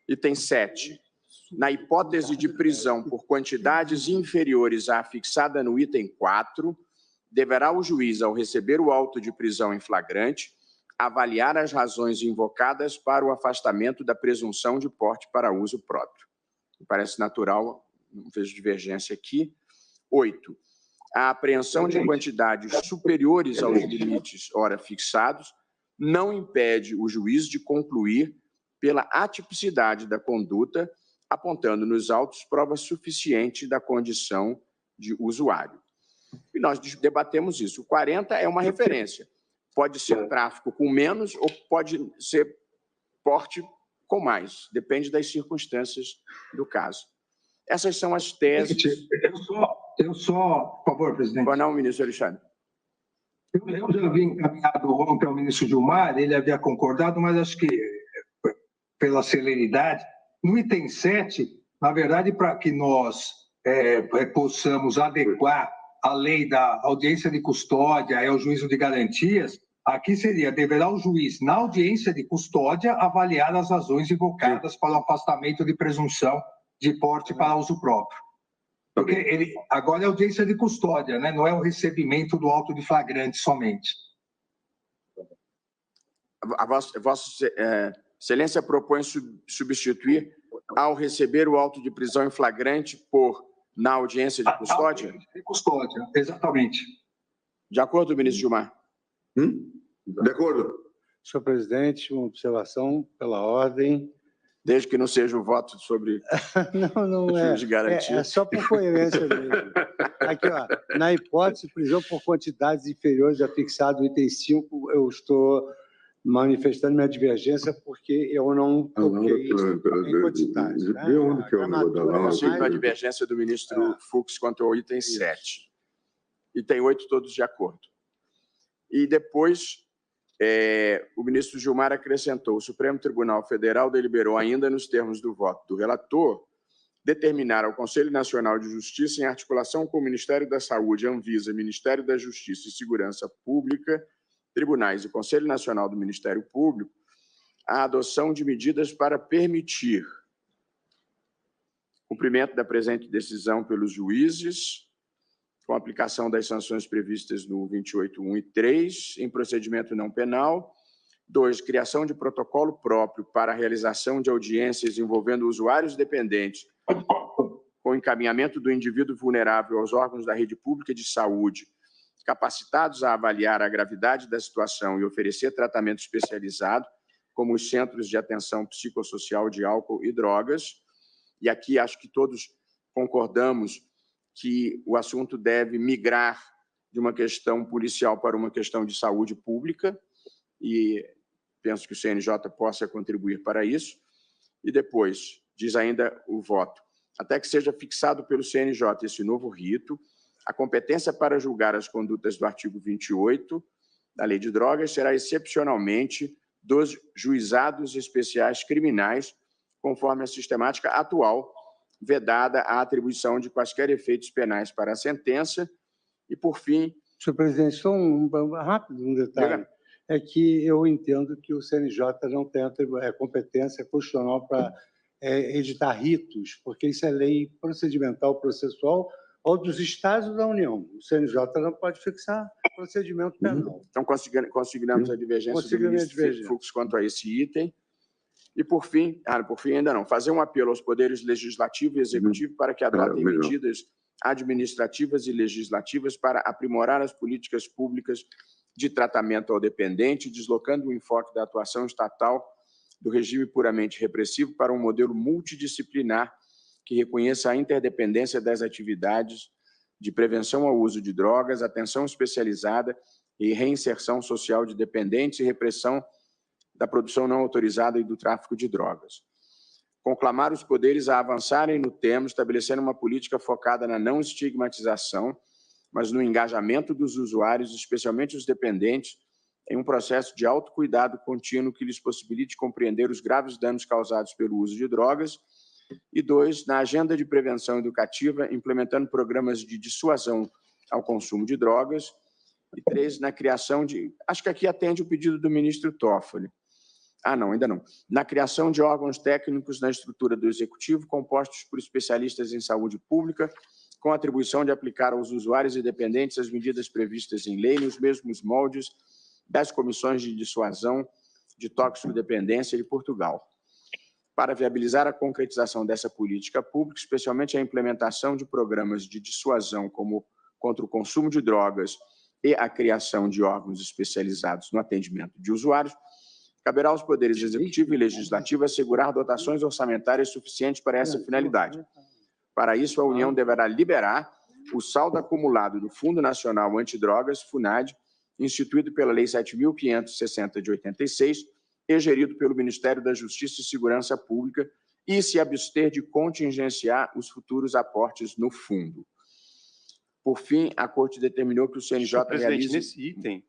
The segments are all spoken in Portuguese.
Item 7. Na hipótese de prisão por quantidades inferiores à fixada no item 4, deverá o juiz, ao receber o auto de prisão em flagrante, avaliar as razões invocadas para o afastamento da presunção de porte para uso próprio. Me parece natural, não vejo divergência aqui. 8. A apreensão de quantidades superiores aos limites ora fixados não impede o juiz de concluir pela atipicidade da conduta, apontando nos autos prova suficiente da condição de usuário. E nós debatemos isso. O 40 é uma referência. Pode ser tráfico com menos ou pode ser porte com mais. Depende das circunstâncias do caso. Essas são as teses... Eu só, por favor, presidente. Pois não, ministro Alexandre. Eu já havia encaminhado ontem ao ministro Gilmar, ele havia concordado, mas acho que, pela celeridade, no item 7, na verdade, para que nós possamos adequar a lei da audiência de custódia ao juízo de garantias, aqui seria, deverá o juiz, na audiência de custódia, avaliar as razões invocadas para o afastamento de presunção de porte para uso próprio. Porque ele agora é audiência de custódia, né? Não é o recebimento do auto de flagrante somente. Vossa Excelência propõe substituir, ao receber o auto de prisão em flagrante, por na audiência de custódia? Audiência de custódia, exatamente. De acordo, ministro Gilmar? De acordo. Senhor presidente, uma observação pela ordem. Desde que não seja um voto sobre não é. De garantia. É só por coerência mesmo. Aqui, ó, na hipótese de prisão por quantidades inferiores a fixado no item 5, eu estou manifestando minha divergência porque eu não toquei isso em quantidades. Vê onde que é o negócio da Eu consigo a divergência do ministro Fux quanto ao item 7. Item 8, todos de acordo. E depois... o ministro Gilmar acrescentou: o Supremo Tribunal Federal deliberou ainda nos termos do voto do relator determinar ao Conselho Nacional de Justiça, em articulação com o Ministério da Saúde, Anvisa, Ministério da Justiça e Segurança Pública, tribunais e Conselho Nacional do Ministério Público, a adoção de medidas para permitir cumprimento da presente decisão pelos juízes, com aplicação das sanções previstas no 28.1 e 3, em procedimento não penal. 2, criação de protocolo próprio para a realização de audiências envolvendo usuários dependentes, com encaminhamento do indivíduo vulnerável aos órgãos da rede pública de saúde, capacitados a avaliar a gravidade da situação e oferecer tratamento especializado, como os centros de atenção psicossocial de álcool e drogas. E aqui acho que todos concordamos que o assunto deve migrar de uma questão policial para uma questão de saúde pública, e penso que o CNJ possa contribuir para isso. E depois, diz ainda o voto, até que seja fixado pelo CNJ esse novo rito, a competência para julgar as condutas do artigo 28 da Lei de Drogas será excepcionalmente dos juizados especiais criminais, conforme a sistemática atual, vedada a atribuição de quaisquer efeitos penais para a sentença. E, por fim... Senhor presidente, só um detalhe. É que eu entendo que o CNJ não tem competência constitucional para editar ritos, porque isso é lei procedimental processual ou dos Estados da União. O CNJ não pode fixar procedimento penal. Então, consignamos a divergência do ministro Fux quanto a esse item. E, por fim ainda não, fazer um apelo aos poderes legislativo e executivo para que adotem medidas administrativas e legislativas para aprimorar as políticas públicas de tratamento ao dependente, deslocando o enfoque da atuação estatal do regime puramente repressivo para um modelo multidisciplinar que reconheça a interdependência das atividades de prevenção ao uso de drogas, atenção especializada e reinserção social de dependentes e repressão da produção não autorizada e do tráfico de drogas. Conclamar os poderes a avançarem no tema, estabelecendo uma política focada na não estigmatização, mas no engajamento dos usuários, especialmente os dependentes, em um processo de autocuidado contínuo que lhes possibilite compreender os graves danos causados pelo uso de drogas. E 2, na agenda de prevenção educativa, implementando programas de dissuasão ao consumo de drogas. E 3, na criação de... Acho que aqui atende o pedido do ministro Toffoli, não, ainda não. Na criação de órgãos técnicos na estrutura do Executivo, compostos por especialistas em saúde pública, com a atribuição de aplicar aos usuários e dependentes as medidas previstas em lei nos mesmos moldes das comissões de dissuasão de toxicodependência de Portugal. Para viabilizar a concretização dessa política pública, especialmente a implementação de programas de dissuasão como contra o consumo de drogas e a criação de órgãos especializados no atendimento de usuários, caberá aos poderes executivo e legislativo assegurar dotações orçamentárias suficientes para essa finalidade. Para isso, a União deverá liberar o saldo acumulado do Fundo Nacional Antidrogas, FUNAD, instituído pela Lei 7.560 de 86 e gerido pelo Ministério da Justiça e Segurança Pública, e se abster de contingenciar os futuros aportes no fundo. Por fim, a Corte determinou que o CNJ realize... Nesse item,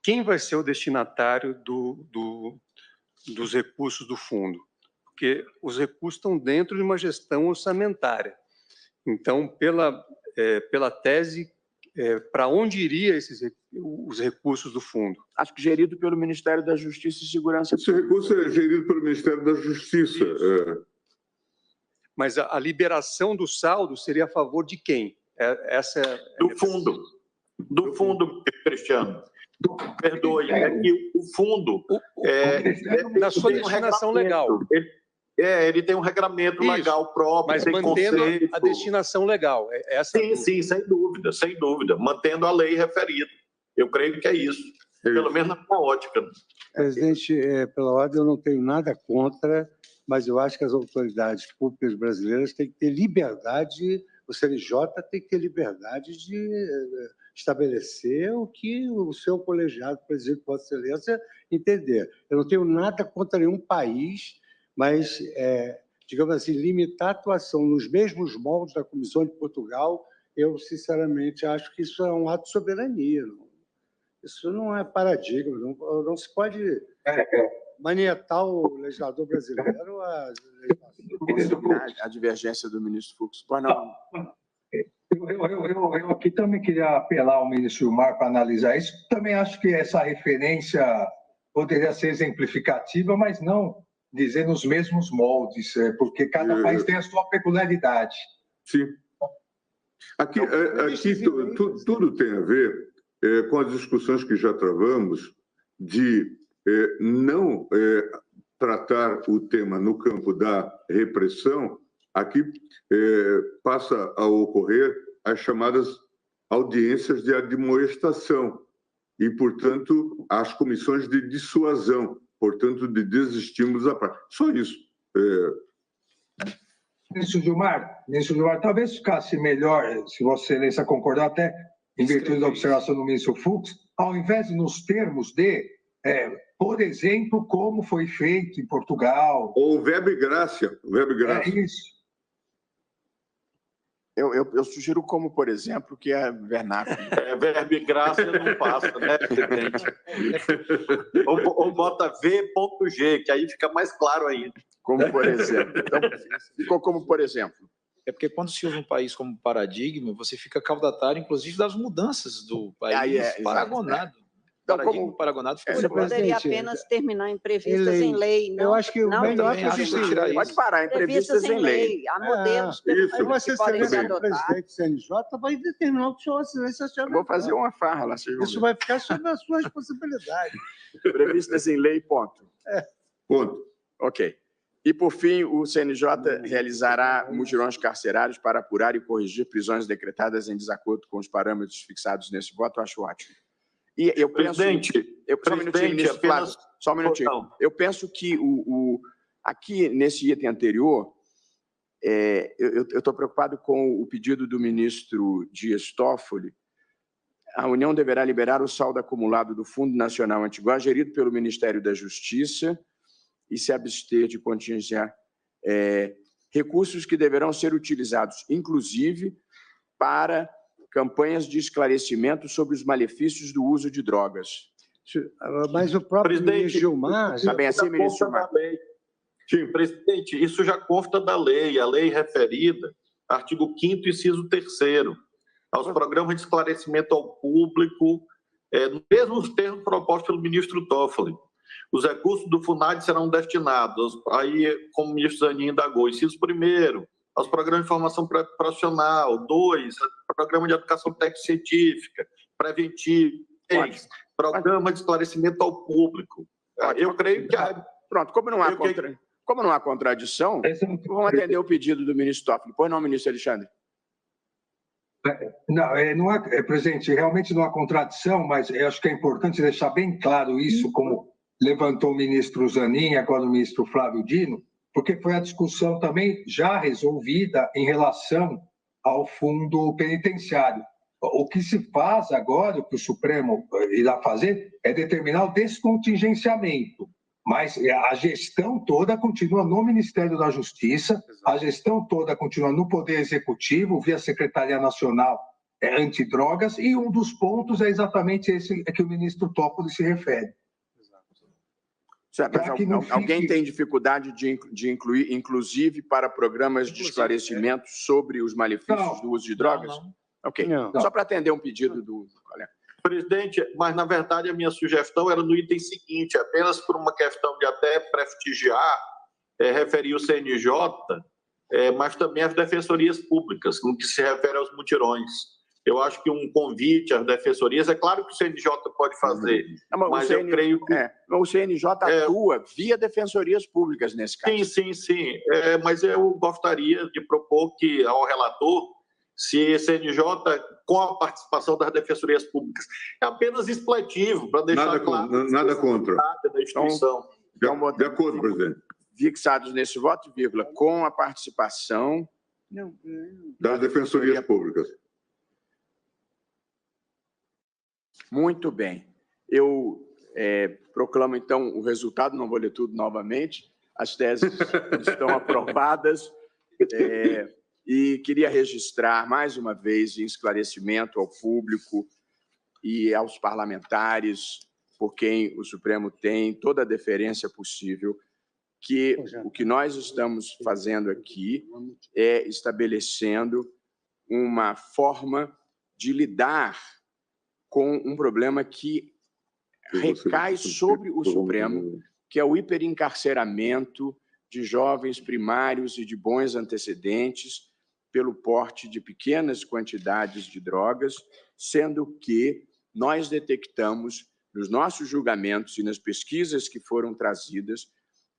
quem vai ser o destinatário dos recursos do fundo? Porque os recursos estão dentro de uma gestão orçamentária. Então, pela tese, para onde iriam os recursos do fundo? Acho que gerido pelo Ministério da Justiça e Segurança Esse recurso é gerido pelo Ministério da Justiça. Mas a liberação do saldo seria a favor de quem? Do fundo. Do fundo, Cristiano. Perdoe, é que o fundo... na sua destinação legal. Ele tem um regramento legal próprio, mas tem mantendo conceito. a destinação legal. Sim, sem dúvida, sem dúvida. Mantendo a lei referida. Eu creio que é isso. Pelo menos na minha ótica. Presidente, pela ordem, eu não tenho nada contra, mas eu acho que as autoridades públicas brasileiras têm que ter liberdade, o CNJ tem que ter liberdade de estabelecer o que o seu colegiado, presidente, Vossa Excelência, entender. Eu não tenho nada contra nenhum país, mas, digamos assim, limitar a atuação nos mesmos moldes da Comissão de Portugal, eu, sinceramente, acho que isso é um ato de soberania. Isso não é paradigma, não se pode manietar o legislador brasileiro a divergência do ministro Fux. Pois não. Eu aqui também queria apelar ao ministro Gilmar para analisar isso. Também acho que essa referência poderia ser exemplificativa, mas não dizer nos mesmos moldes, porque cada país tem a sua peculiaridade. Sim. Aqui tudo tem a ver com as discussões que já travamos de não tratar o tema no campo da repressão. Aqui passa a ocorrer as chamadas audiências de admoestação e, portanto, as comissões de dissuasão, portanto, de desestímulos à prática. Só isso. Ministro Gilmar, talvez ficasse melhor, se Vossa Excelência concordar, até em virtude da observação do ministro Fux, ao invés de nos termos de, por exemplo, como foi feito em Portugal. Ou verbo e graça. É isso. Eu sugiro como, por exemplo, que é vernáculo. Verbo e graça não passa, né, presidente? ou bota V.G, que aí fica mais claro ainda. Como, por exemplo. Então, ficou como, por exemplo. É porque quando se usa um país como paradigma, você fica caudatário, inclusive, das mudanças do país paragonado. Paradigma paragonado fica Você poderia apenas terminar em previstas em lei. Não, eu acho que o melhor é que tirar pode parar em previstas em lei. Há modelos isso. que podem ser O adotados. presidente do CNJ vai determinar o que o senhor Excelência achar. Vou fazer uma farra lá, senhor. Isso vai ficar sob a sua responsabilidade. Previstas em lei, ponto. Ponto. Ok. E, por fim, o CNJ realizará mutirões carcerários para apurar e corrigir prisões decretadas em desacordo com os parâmetros fixados nesse voto. Eu acho ótimo. E eu penso... Só um minutinho, ministro Flávio. Só um minutinho. Eu penso que aqui, nesse item anterior, eu estou preocupado com o pedido do ministro Dias Toffoli. A União deverá liberar o saldo acumulado do Fundo Nacional Antigua, gerido pelo Ministério da Justiça, e se abster de contingenciar recursos que deverão ser utilizados, inclusive, para campanhas de esclarecimento sobre os malefícios do uso de drogas. Mas o próprio ministro Gilmar... Está bem assim, ministro Gilmar? Sim, presidente, isso já consta da lei, a lei referida, artigo 5º, inciso 3º, aos programas de esclarecimento ao público, nos mesmos termos propostos pelo ministro Toffoli. Os recursos do FUNAD serão destinados, aí, como o ministro Zanin indagou, inciso primeiro, aos programas de formação profissional, 2, programa de educação técnico-científica, preventivo, 3, programa de esclarecimento ao público. Eu creio que... Pronto, como não há contradição, vamos atender o pedido do ministro Toffoli. Pois não, ministro Alexandre? Não há, presidente, realmente não há contradição, mas eu acho que é importante deixar bem claro isso, como levantou o ministro Zanin, agora o ministro Flávio Dino, porque foi a discussão também já resolvida em relação ao fundo penitenciário. O que se faz agora, o que o Supremo irá fazer, é determinar o descontingenciamento, mas a gestão toda continua no Ministério da Justiça, a gestão toda continua no Poder Executivo, via Secretaria Nacional Antidrogas, e um dos pontos é exatamente esse a que o ministro Toffoli se refere. Mas alguém tem dificuldade de incluir, inclusive, para programas de esclarecimento sobre os malefícios do uso de drogas? Não. Ok. Só para atender um pedido do colega. Presidente, mas na verdade a minha sugestão era no item seguinte, apenas por uma questão de até prestigiar, referir o CNJ, mas também as defensorias públicas, no que se refere aos mutirões. Eu acho que um convite às defensorias, é claro que o CNJ pode fazer, mas eu creio que... O CNJ atua via defensorias públicas nesse caso. Sim. Mas eu gostaria de propor que ao relator, se CNJ, com a participação das defensorias públicas, é apenas expletivo, para deixar claro... Nada contra. Da instituição. De acordo, presidente. Fixados nesse voto, vírgula, com a participação... Das defensorias públicas. Muito bem. Eu proclamo, então, o resultado, não vou ler tudo novamente, as teses estão aprovadas, e queria registrar, mais uma vez, em esclarecimento ao público e aos parlamentares, por quem o Supremo tem toda a deferência possível, que o que nós estamos fazendo aqui é estabelecendo uma forma de lidar com um problema que recai sobre o Supremo, que é o hiperencarceramento de jovens primários e de bons antecedentes pelo porte de pequenas quantidades de drogas, sendo que nós detectamos nos nossos julgamentos e nas pesquisas que foram trazidas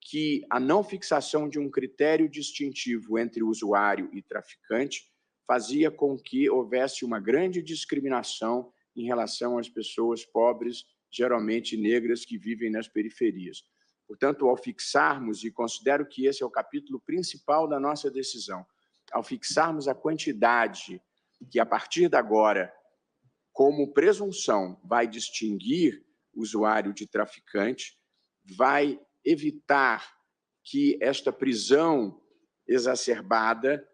que a não fixação de um critério distintivo entre usuário e traficante fazia com que houvesse uma grande discriminação em relação às pessoas pobres, geralmente negras, que vivem nas periferias. Portanto, ao fixarmos, e considero que esse é o capítulo principal da nossa decisão, ao fixarmos a quantidade que, a partir de agora, como presunção, vai distinguir usuário de traficante, vai evitar que esta prisão exacerbada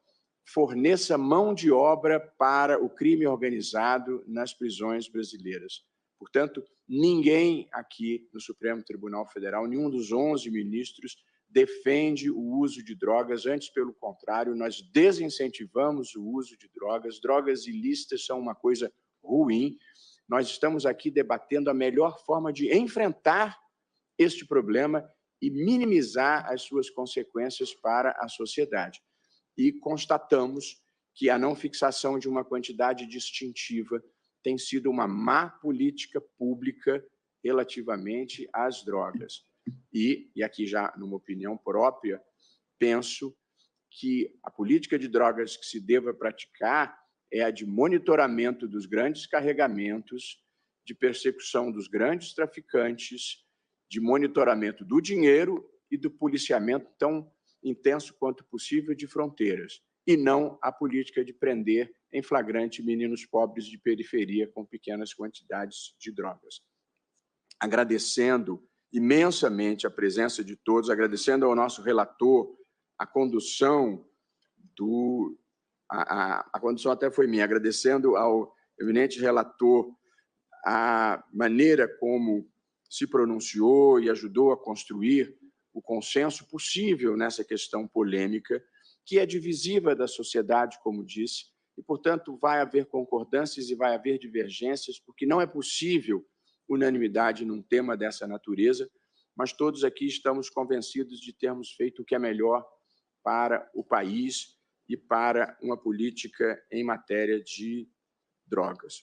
forneça mão de obra para o crime organizado nas prisões brasileiras. Portanto, ninguém aqui no Supremo Tribunal Federal, nenhum dos 11 ministros, defende o uso de drogas. Antes, pelo contrário, nós desincentivamos o uso de drogas. Drogas ilícitas são uma coisa ruim. Nós estamos aqui debatendo a melhor forma de enfrentar este problema e minimizar as suas consequências para a sociedade. E constatamos que a não fixação de uma quantidade distintiva tem sido uma má política pública relativamente às drogas. E aqui já, numa opinião própria, penso que a política de drogas que se deva praticar é a de monitoramento dos grandes carregamentos, de persecução dos grandes traficantes, de monitoramento do dinheiro e do policiamento tão intenso quanto possível de fronteiras, e não a política de prender em flagrante meninos pobres de periferia com pequenas quantidades de drogas. Agradecendo imensamente a presença de todos, agradecendo ao nosso relator a condução a condução até foi minha, agradecendo ao eminente relator a maneira como se pronunciou e ajudou a construir o consenso possível nessa questão polêmica, que é divisiva da sociedade, como disse, e, portanto, vai haver concordâncias e vai haver divergências, porque não é possível unanimidade num tema dessa natureza, mas todos aqui estamos convencidos de termos feito o que é melhor para o país e para uma política em matéria de drogas.